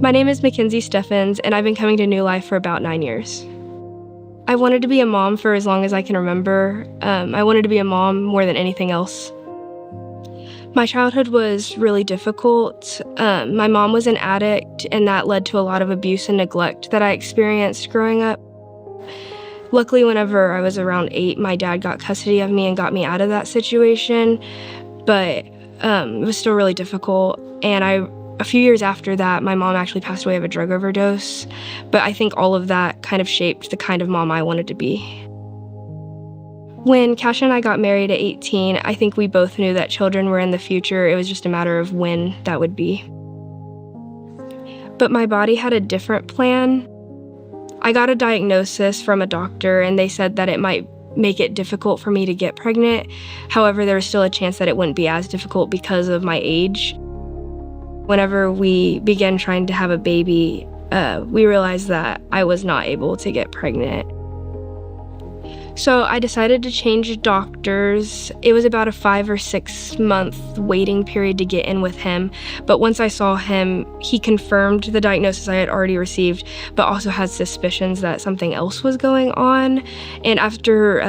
My name is Mackenzie Steffens, and I've been coming to New Life for about 9 years. I wanted to be a mom for as long as I can remember. I wanted to be a mom more than anything else. My childhood was really difficult. My mom was an addict, and that led to a lot of abuse and neglect that I experienced growing up. Luckily, whenever I was around 8, my dad got custody of me and got me out of that situation, but it was still really difficult. And a few years after that, my mom actually passed away of a drug overdose, but I think all of that kind of shaped the kind of mom I wanted to be. When Cash and I got married at 18, I think we both knew that children were in the future. It was just a matter of when that would be. But my body had a different plan. I got a diagnosis from a doctor, and they said that it might make it difficult for me to get pregnant. However, there was still a chance that it wouldn't be as difficult because of my age. Whenever we began trying to have a baby, we realized that I was not able to get pregnant. So I decided to change doctors. It was about a 5 or 6 month waiting period to get in with him. But once I saw him, he confirmed the diagnosis I had already received, but also had suspicions that something else was going on. And after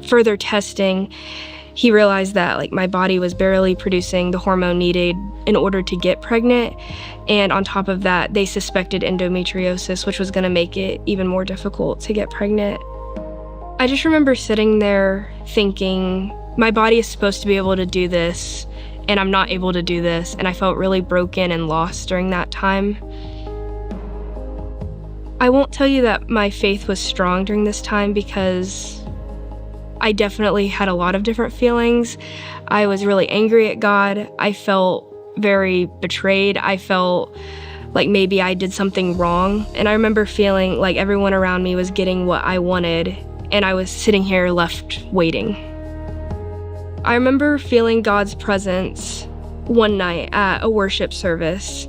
further testing, he realized that my body was barely producing the hormone needed in order to get pregnant. And on top of that, they suspected endometriosis, which was going to make it even more difficult to get pregnant. I just remember sitting there thinking, my body is supposed to be able to do this, and I'm not able to do this, and I felt really broken and lost during that time. I won't tell you that my faith was strong during this time because I definitely had a lot of different feelings. I was really angry at God. I felt very betrayed. I felt like maybe I did something wrong, and I remember feeling like everyone around me was getting what I wanted, and I was sitting here left waiting. I remember feeling God's presence one night at a worship service,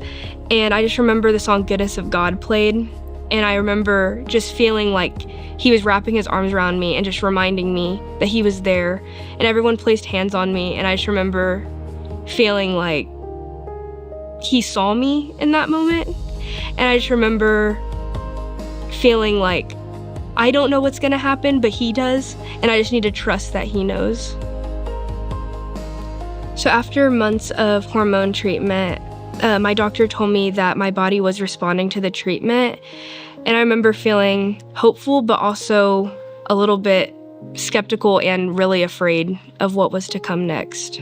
and I just remember the song Goodness of God played, and I remember just feeling like he was wrapping his arms around me and just reminding me that he was there, and everyone placed hands on me, and I just remember feeling like he saw me in that moment, and I just remember feeling like I don't know what's gonna happen, but he does, and I just need to trust that he knows. So after months of hormone treatment, my doctor told me that my body was responding to the treatment, and I remember feeling hopeful, but also a little bit skeptical and really afraid of what was to come next.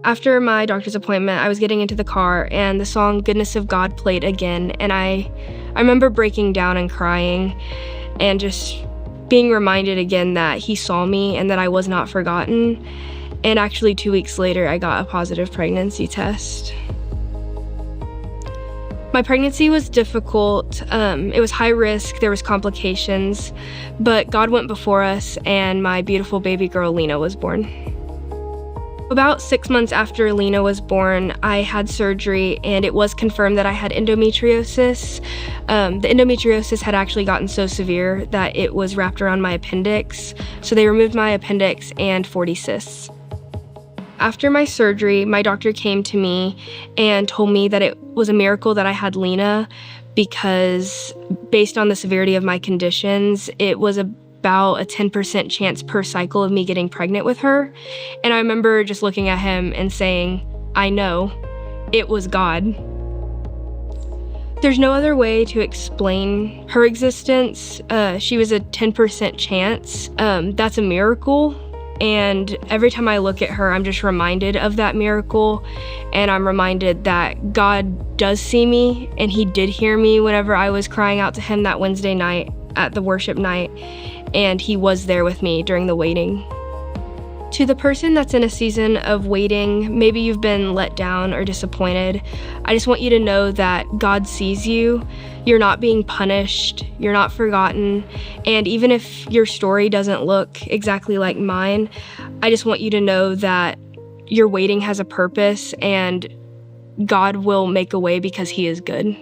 After my doctor's appointment, I was getting into the car, and the song Goodness of God played again, and I remember breaking down and crying and just being reminded again that he saw me and that I was not forgotten. And actually 2 weeks later, I got a positive pregnancy test. My pregnancy was difficult. It was high risk, there was complications, but God went before us, and my beautiful baby girl, Lena, was born. About 6 months after Lena was born, I had surgery, and it was confirmed that I had endometriosis. The endometriosis had actually gotten so severe that it was wrapped around my appendix, so they removed my appendix and 40 cysts. After my surgery, my doctor came to me and told me that it was a miracle that I had Lena because based on the severity of my conditions, it was about a 10% chance per cycle of me getting pregnant with her. And I remember just looking at him and saying, I know, it was God. There's no other way to explain her existence. She was a 10% chance. That's a miracle. And every time I look at her, I'm just reminded of that miracle. And I'm reminded that God does see me, and he did hear me whenever I was crying out to him that Wednesday night at the worship night. And he was there with me during the waiting. To the person that's in a season of waiting, maybe you've been let down or disappointed, I just want you to know that God sees you. You're not being punished. You're not forgotten. And even if your story doesn't look exactly like mine, I just want you to know that your waiting has a purpose, and God will make a way because he is good.